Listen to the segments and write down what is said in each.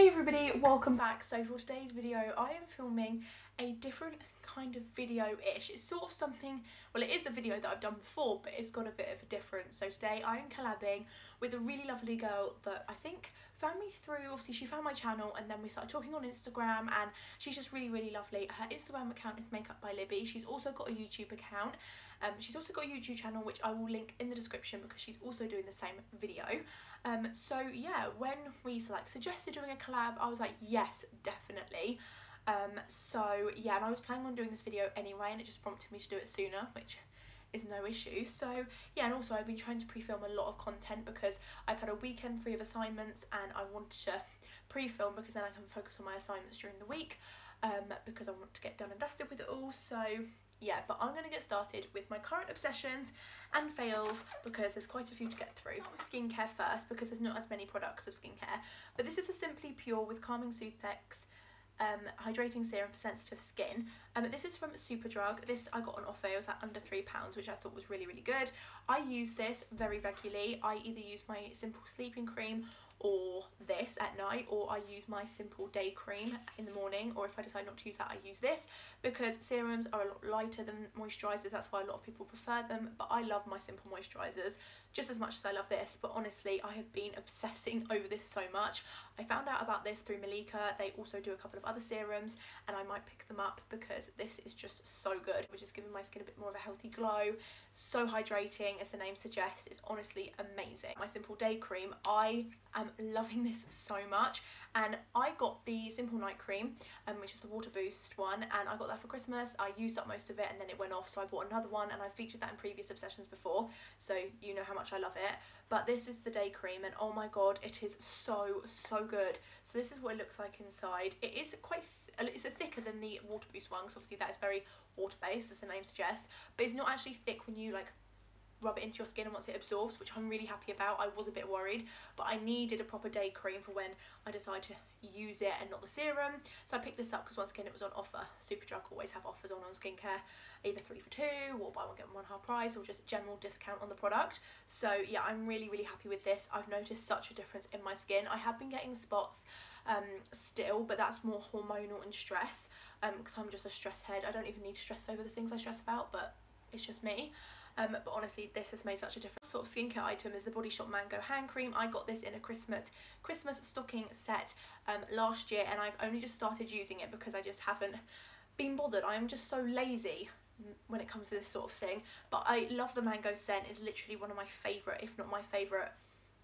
Hey everybody, welcome back. So for today's video I am filming a different kind of video-ish. It's sort of something, well, it is a video that I've done before, but it's got a bit of a difference. So today I am collabing with a really lovely girl that I think found me through, obviously she found my channel and then we started talking on Instagram, and she's just really lovely. Her Instagram account is Makeup by Libby. She's also got a YouTube account. She's also got a YouTube channel which I will link in the description because she's also doing the same video. So yeah, when we suggested doing a collab, I was like, yes, definitely. So yeah, and I was planning on doing this video anyway, and it just prompted me to do it sooner, which is no issue. So yeah, and also I've been trying to pre-film a lot of content because I've had a weekend free of assignments and I wanted to pre-film because then I can focus on my assignments during the week, because I want to get done and dusted with it all. So yeah, but I'm going to get started with my current obsessions and fails because there's quite a few to get through. I'll start with skincare first because there's not as many products of skincare, but this is a Simply Pure with Calming Soothix hydrating serum for sensitive skin. This is from Superdrug. This I got on offer. It was like under £3, which I thought was really good. I use this very regularly. I either use my simple sleeping cream or this at night, or I use my simple day cream in the morning, or if I decide not to use that, I use this because serums are a lot lighter than moisturisers. That's why a lot of people prefer them, but I love my simple moisturisers just as much as I love this. But honestly, I have been obsessing over this so much. I found out about this through Malika. They also do a couple of other serums and I might pick them up because this is just so good, which is giving my skin a bit more of a healthy glow. So hydrating, as the name suggests. It's honestly amazing. My simple day cream, I am loving this so much, and I got the simple night cream, which is the water boost one, and I got that for Christmas. I used up most of it and then it went off, so I bought another one, and I featured that in previous obsessions before, so you know how much I love it. But this is the day cream, and oh my god, it is so good. So this is what it looks like inside. It is quite it's thicker than the water boost one, because obviously that is very water based, as the name suggests, but it's not actually thick when you rub it into your skin and once it absorbs, which I'm really happy about. I was a bit worried, but I needed a proper day cream for when I decide to use it and not the serum. So I picked this up because once again it was on offer. Superdrug always have offers on skincare, either 3 for 2 or buy one get one half price, or just general discount on the product. So yeah, I'm really happy with this. I've noticed such a difference in my skin. I have been getting spots still, but that's more hormonal and stress, because I'm just a stress head. I don't even need to stress over the things I stress about, but it's just me. But honestly, this has made such a difference. Sort of skincare item is the Body Shop Mango hand cream. I got this in a Christmas stocking set last year, and I've only just started using it because I just haven't been bothered. I am just so lazy when it comes to this sort of thing, but I love the mango scent. It's literally one of my favourite, if not my favourite,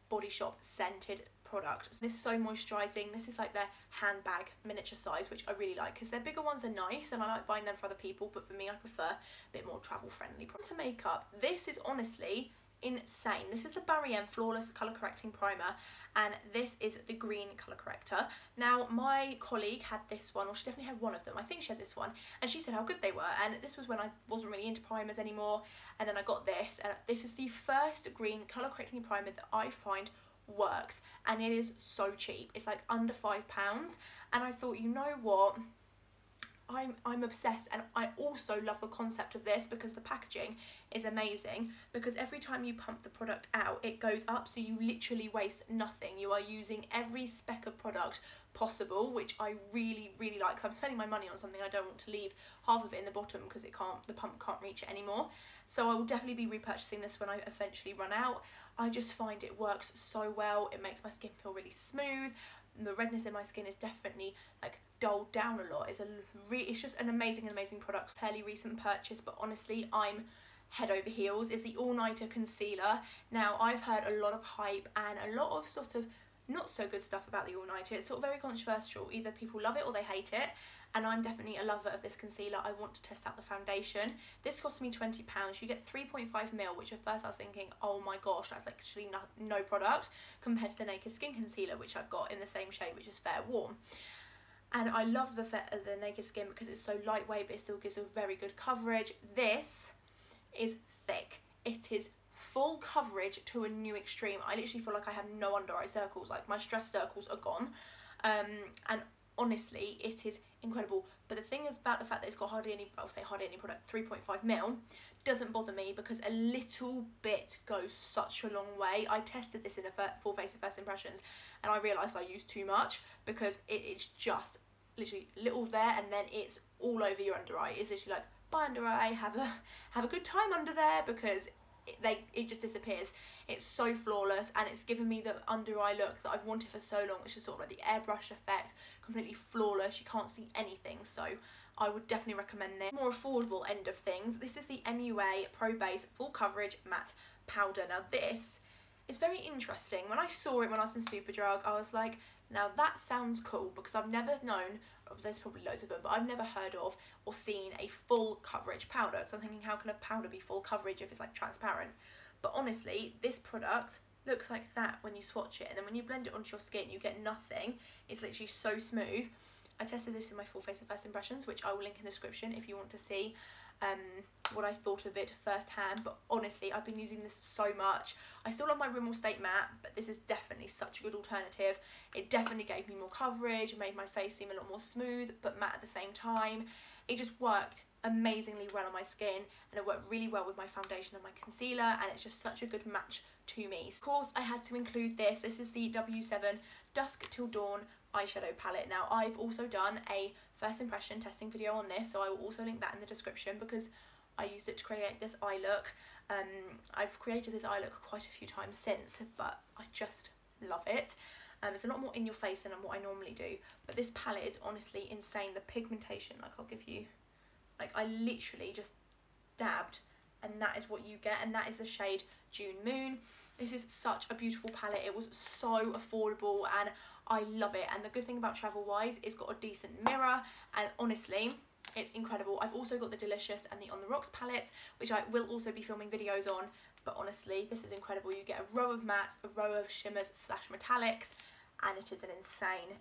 Body Shop scented product. So this is so moisturising. This is like their handbag miniature size, which I really like because their bigger ones are nice and I like buying them for other people, but for me I prefer a bit more travel friendly. To makeup, this is honestly insane. This is the Barry M Flawless Colour Correcting Primer, and this is the green colour corrector. Now my colleague had this one, or she definitely had one of them. I think she had this one, and she said how good they were, and this was when I wasn't really into primers anymore, and then I got this, and this is the first green colour correcting primer that I find works, and it is so cheap. It's like under £5, and I thought, you know what, I'm obsessed. And I also love the concept of this because the packaging is amazing, because every time you pump the product out it goes up, so you literally waste nothing. You are using every speck of product possible, which I really like. So I'm spending my money on something I don't want to leave half of it in the bottom because the pump can't reach it anymore. So I will definitely be repurchasing this when I eventually run out. I just find it works so well. It makes my skin feel really smooth. The redness in my skin is definitely dulled down a lot. It's just an amazing product. Fairly recent purchase, but honestly I'm head over heels. Is the All Nighter Concealer. Now I've heard a lot of hype and a lot of sort of not so good stuff about the All Nighter. It's sort of very controversial. Either people love it or they hate it, and I'm definitely a lover of this concealer. I want to test out the foundation. This cost me £20. You get 3.5ml, which at first I was thinking, oh my gosh, that's actually no product compared to the Naked Skin Concealer, which I've got in the same shade, which is Fair Warm. And I love the Naked Skin because it's so lightweight, but it still gives a very good coverage. This is thick. It is full coverage to a new extreme. I literally feel like I have no under eye circles. Like my stress circles are gone, and honestly it is incredible. But the thing about the fact that it's got hardly any, I'll say hardly any product, 3.5ml, doesn't bother me because a little bit goes such a long way. I tested this in a full face of first impressions and I realised I used too much because it's just literally little there and then it's all over your under eye. It's literally like, bye under eye, have a good time under there, because it just disappears. It's so flawless and it's given me the under eye look that I've wanted for so long, which is sort of like the airbrush effect, completely flawless, you can't see anything. So I would definitely recommend this. More affordable end of things, this is the MUA Pro Base Full Coverage Matte Powder. Now this is very interesting. When I saw it when I was in Superdrug, I was like, now that sounds cool, because I've never known, there's probably loads of them, but I've never heard of or seen a full coverage powder. So I'm thinking, how can a powder be full coverage if it's like transparent? But honestly, this product looks like that when you swatch it, and then when you blend it onto your skin, you get nothing. It's literally so smooth. I tested this in my full face of first impressions, which I will link in the description if you want to see what I thought of it firsthand. But honestly, I've been using this so much. I still love my Rimmel Stay Matte, but this is definitely such a good alternative. It definitely gave me more coverage, made my face seem a lot more smooth but matte at the same time. It just worked amazingly well on my skin, and it worked really well with my foundation and my concealer, and it's just such a good match to me. Of course, I had to include this. This is the W7 Dusk Till Dawn eyeshadow palette. Now, I've also done a first impression testing video on this, so I will also link that in the description because I used it to create this eye look. I've created this eye look quite a few times since, but I just love it. It's a lot more in your face than what I normally do, but this palette is honestly insane. The pigmentation, like I'll give you, like I literally just dabbed and that is what you get, and that is the shade June Moon. This is such a beautiful palette. It was so affordable and I love it, and the good thing about travel wise, it's got a decent mirror, and honestly it's incredible. I've also got the Delicious and the On The Rocks palettes, which I will also be filming videos on, but honestly this is incredible. You get a row of mattes, a row of shimmers / metallics, and it is an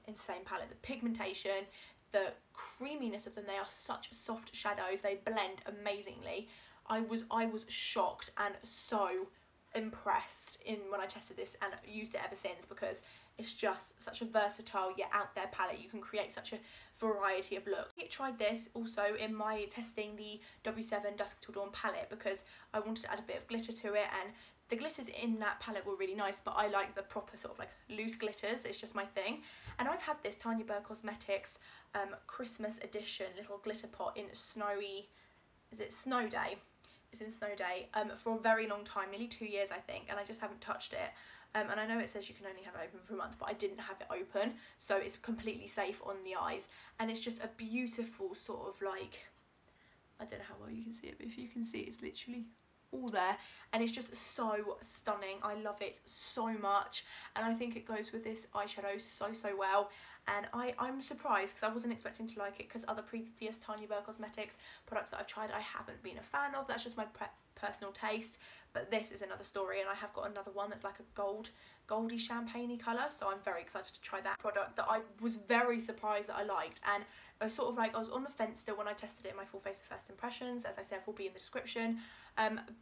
insane palette. The pigmentation, the creaminess of them, they are such soft shadows, they blend amazingly. I was shocked and so impressed when I tested this and used it ever since, because it's just such a versatile yet out there palette. You can create such a variety of looks. I tried this also in my testing the W7 Dusk Till Dawn palette because I wanted to add a bit of glitter to it, and the glitters in that palette were really nice, but I like the proper sort of like loose glitters. It's just my thing. And I've had this Tanya Burr Cosmetics Christmas edition little glitter pot in Snowy, is it Snow Day? It's in Snow Day for a very long time, nearly 2 years I think, and I just haven't touched it. And I know it says you can only have it open for a month, but I didn't have it open, so it's completely safe on the eyes. And it's just a beautiful sort of like, I don't know how well you can see it, but if you can see, it's literally all there, and it's just so stunning. I love it so much, and I think it goes with this eyeshadow so well. And I'm surprised because I wasn't expecting to like it, because other previous Tanya Burr Cosmetics products that I've tried I haven't been a fan of. That's just my personal taste, but this is another story, and I have got another one that's like a goldy champagne-y colour, so I'm very excited to try that product that I was very surprised that I liked. And I was sort of like, I was on the fence still when I tested it in my full face of first impressions, as I said will be in the description,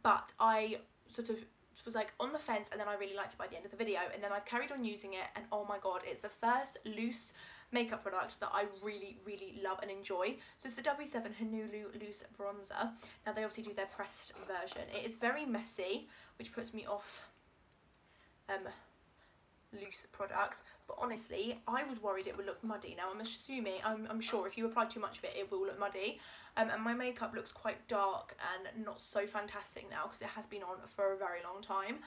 but I sort of was like on the fence, and then I really liked it by the end of the video, and then I've carried on using it, and oh my god, it's the first loose makeup product that I really love and enjoy. So it's the W7 Honolulu Loose Bronzer. Now they obviously do their pressed version. It is very messy, which puts me off loose products, but honestly I was worried it would look muddy. Now I'm sure if you apply too much of it, it will look muddy, and my makeup looks quite dark and not so fantastic now because it has been on for a very long time.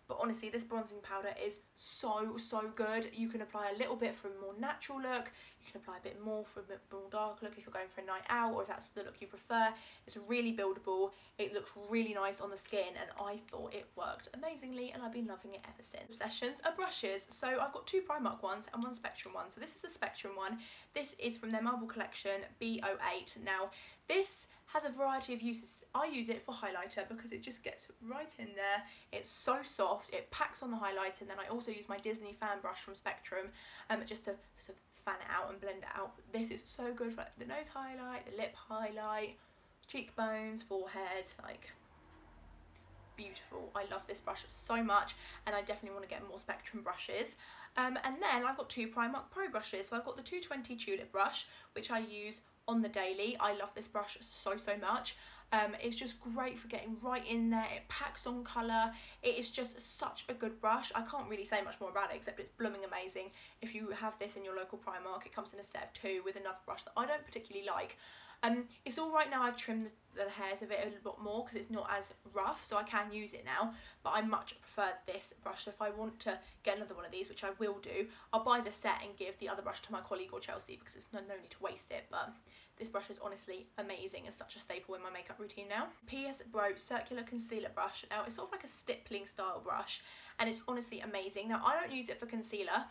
But honestly, this bronzing powder is so good. You can apply a little bit for a more natural look, you can apply a bit more for a bit more dark look if you're going for a night out, or if that's the look you prefer. It's really buildable, it looks really nice on the skin, and I thought it worked amazingly, and I've been loving it ever since. Obsessions are brushes. So I've got 2 Primark ones and 1 Spectrum one. So this is the Spectrum one. This is from their Marble Collection B08. Now this has a variety of uses. I use it for highlighter because it just gets right in there. It's so soft, it packs on the highlighter, and then I also use my Disney fan brush from Spectrum just to sort of fan it out and blend it out. This is so good for like the nose highlight, the lip highlight, cheekbones, forehead, like beautiful. I love this brush so much, and I definitely want to get more Spectrum brushes. And then I've got two Primark Pro brushes. So I've got the 220 Tulip brush, which I use on the daily. I love this brush so much. It's just great for getting right in there. It packs on colour. It is just such a good brush. I can't really say much more about it except it's blooming amazing. If you have this in your local Primark, it comes in a set of 2 with another brush that I don't particularly like. It's all right now. I've trimmed the hairs of it a little bit more because it's not as rough, so I can use it now, but I much prefer this brush. So if I want to get another one of these, which I will do, I'll buy the set and give the other brush to my colleague or Chelsea because there's no need to waste it. But this brush is honestly amazing. It's such a staple in my makeup routine now. PS Bro Circular Concealer Brush. Now it's sort of like a stippling style brush, and it's honestly amazing. Now I don't use it for concealer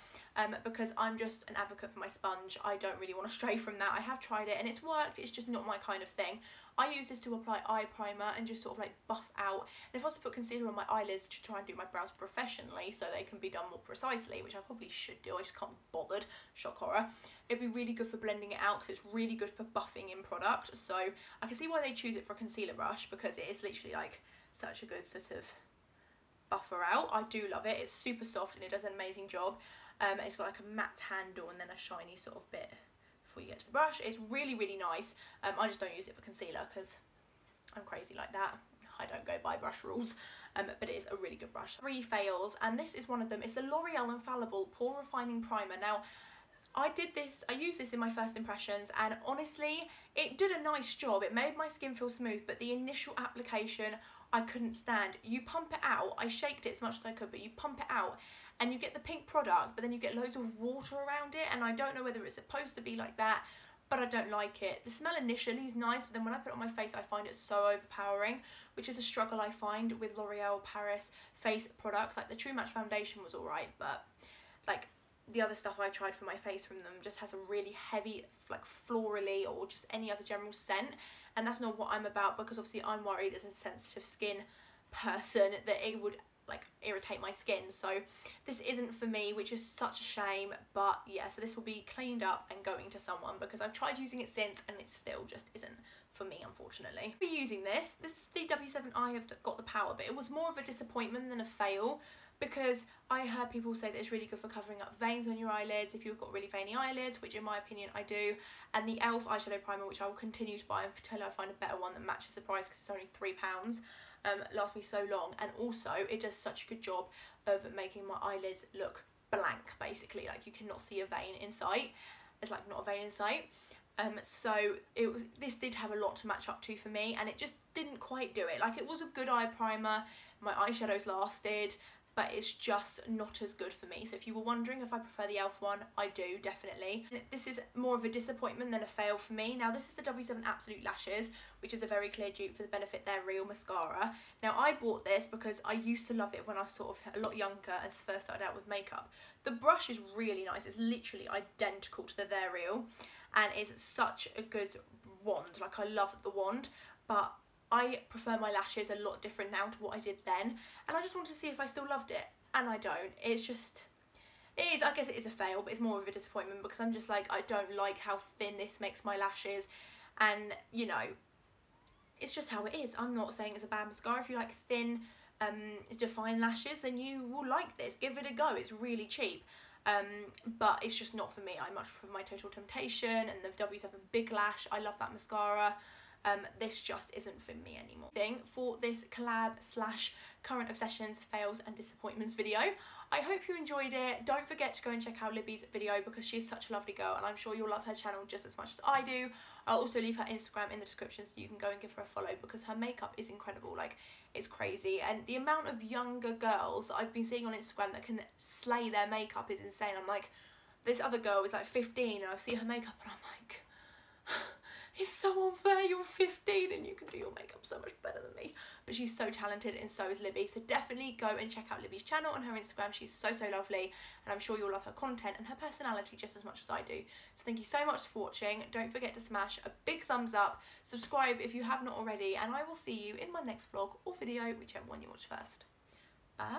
because I'm just an advocate for my sponge. I don't really want to stray from that. I have tried it and it's worked. It's just not my kind of thing. I use this to apply eye primer and just sort of like buff out. And if I was to put concealer on my eyelids to try and do my brows professionally so they can be done more precisely, which I probably should do, I just can't be bothered, shock horror, it'd be really good for blending it out because it's really good for buffing in product. So I can see why they choose it for a concealer brush, because it is literally like such a good sort of buffer out. I do love it. It's super soft and it does an amazing job. It's got like a matte handle and then a shiny sort of bit before you get to the brush. It's really nice. I just don't use it for concealer because I'm crazy like that. I don't go by brush rules, but it is a really good brush. 3 fails, and this is one of them. It's the L'Oreal Infallible Pore Refining Primer. Now I used this in my first impressions, and honestly it did a nice job. It made my skin feel smooth, but the initial application I couldn't stand. You pump it out, I shaked it as much as I could, but you pump it out and you get the pink product, but then you get loads of water around it, and I don't know whether it's supposed to be like that, but I don't like it. The smell initially is nice, but then when I put it on my face I find it so overpowering, which is a struggle I find with L'Oreal Paris face products. Like the True Match foundation was alright, but like the other stuff I tried for my face from them just has a really heavy, like florally or just any other general scent, and that's not what I'm about, because obviously I'm worried as a sensitive skin person that it would like irritate my skin. So this isn't for me, which is such a shame. But yeah, so this will be cleaned up and going to someone, because I've tried using it since and it still just isn't for me, unfortunately. I'll be using this is the W7 have got the power, but it was more of a disappointment than a fail, because I heard people say that it's really good for covering up veins on your eyelids if you've got really veiny eyelids, which in my opinion I do. And the e.l.f. eyeshadow primer, which I will continue to buy until I find a better one that matches the price, because it's only £3, lasts me so long. And also it does such a good job of making my eyelids look blank, basically, like you cannot see a vein in sight. It's like not a vein in sight. So this did have a lot to match up to for me, and it just didn't quite do it. Like it was a good eye primer, my eyeshadows lasted, but it's just not as good for me. So if you were wondering if I prefer the e.l.f. one, I do, definitely. This is more of a disappointment than a fail for me. Now this is the W7 Absolute Lashes, which is a very clear dupe for the Benefit They're Real mascara. Now I bought this because I used to love it when I was sort of a lot younger and first started out with makeup. The brush is really nice. It's literally identical to the They're Real, and it's such a good wand. Like I love the wand, but I prefer my lashes a lot different now to what I did then, and I just want to see if I still loved it, and I don't. It's just, I guess it is a fail, but it's more of a disappointment because I'm just like, I don't like how thin this makes my lashes, and you know, it's just how it is. I'm not saying it's a bad mascara. If you like thin, defined lashes, then you will like this. Give it a go. It's really cheap. But it's just not for me. I much prefer my Total Temptation and the W7 Big Lash. I love that mascara. This just isn't for me anymore. For this collab / current obsessions, fails and disappointments video. I hope you enjoyed it. Don't forget to go and check out Libby's video because she's such a lovely girl, and I'm sure you'll love her channel just as much as I do. I'll also leave her Instagram in the description so you can go and give her a follow, because her makeup is incredible. Like, it's crazy, and the amount of younger girls I've been seeing on Instagram that can slay their makeup is insane. I'm like, this other girl is like 15 and I see her makeup and I'm like, it's so unfair, you're 15 and you can do your makeup so much better than me. But she's so talented, and so is Libby. So definitely go and check out Libby's channel and her Instagram. She's so lovely, and I'm sure you'll love her content and her personality just as much as I do. So thank you so much for watching. Don't forget to smash a big thumbs up, subscribe if you have not already, and I will see you in my next vlog or video, whichever one you watch first. Bye.